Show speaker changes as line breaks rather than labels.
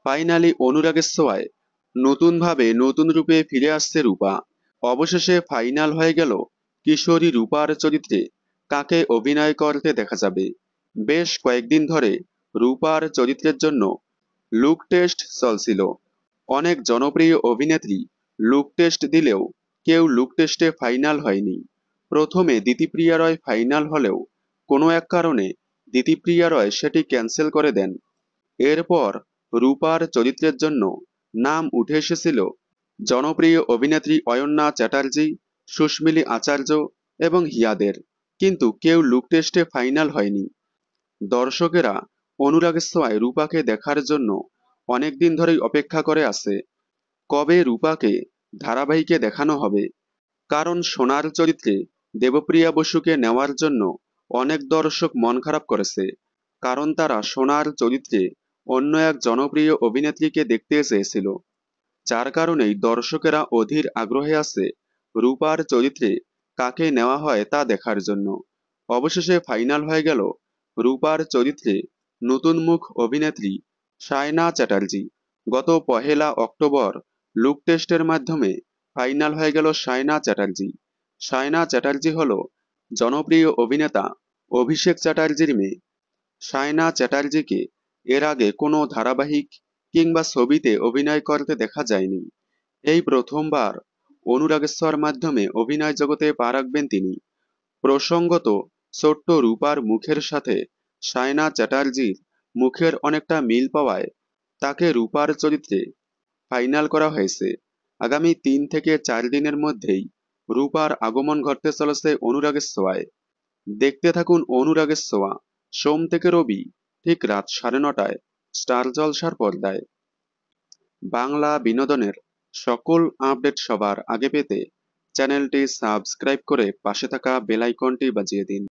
Finally অনুরাগের ছোঁয়ায় নতুনভাবে নতুন রূপে ফিরে আসছে রূপা। অবশেষে ফাইনাল হয়ে গেল কিশোরী রূপার চরিত্রে কাকে অভিনয় করতে দেখা যাবে। বেশ কয়েকদিন ধরে রূপার চরিত্রের জন্য লুক টেস্ট চলছিল। অনেক জনপ্রিয় অভিনেত্রী লুক টেস্ট দিলেও কেউ লুক টেস্টে ফাইনাল হয়নি। প্রথমে দিতিপ্রিয়া রয় ফাইনাল হলেও কোনো এক কারণে দিতিপ্রিয়া রয় সেটি ক্যান্সেল করে দেন। এরপর রূপার চরিত্রের জন্য নাম উঠে এসেছিল জনপ্রিয় অভিনেত্রী অয়ন্যা চ্যাটার্জি, সুস্মিলি আচার্য এবং হিয়াদের, কিন্তু কেউ লুক টেস্টে ফাইনাল হয়নি। দর্শকেরা অনুরাগের ছোঁয়ায় রূপাকে দেখার জন্য অনেকদিন ধরেই অপেক্ষা করে আছে কবে রূপাকে ধারাবাহিকে দেখানো হবে। কারণ সোনার চরিত্রে দেবপ্রিয়া বসুকে নেওয়ার জন্য অনেক দর্শক মন খারাপ করেছে, কারণ তারা সোনার চরিত্রে অন্য এক জনপ্রিয় অভিনেত্রীকে দেখতে চেয়েছিল। যার কারণেই দর্শকেরা অধীর আগ্রহে আছে রূপার চরিত্রে কাকে নেওয়া হয় তা দেখার জন্য। অবশেষে ফাইনাল হয়ে গেল রূপার চরিত্রে নতুন মুখ অভিনেত্রী সায়না চ্যাটার্জি। গত 1 অক্টোবর লুক টেস্টের মাধ্যমে ফাইনাল হয়ে গেল সায়না চ্যাটার্জি। সায়না চ্যাটার্জি হল জনপ্রিয় অভিনেতা অভিষেক চ্যাটার্জির মেয়ে। সায়না চ্যাটার্জিকে এর আগে কোনো ধারাবাহিক কিংবা ছবিতে অভিনয় করতে দেখা যায়নি। এই প্রথমবার অনুরাগের ছোঁয়ার মাধ্যমে অভিনয় জগতে পা রাখবেন তিনি। প্রসঙ্গত, ছোট্ট রূপার মুখের সাথে সায়না চ্যাটার্জির মুখের অনেকটা মিল পাওয়ায় তাকে রূপার চরিত্রে ফাইনাল করা হয়েছে। আগামী 3 থেকে 4 দিনের মধ্যেই রূপার আগমন ঘটতে চলেছে অনুরাগের ছোঁয়ায়। দেখতে থাকুন অনুরাগের ছোঁয়া, সোম থেকে রবি ঠিক রাত 9:30টায় স্টার জলসার পর্দায়। বাংলা বিনোদনের সকল আপডেট সবার আগে পেতে চ্যানেলটি সাবস্ক্রাইব করে পাশে থাকা বেল আইকনটি বাজিয়ে দিন।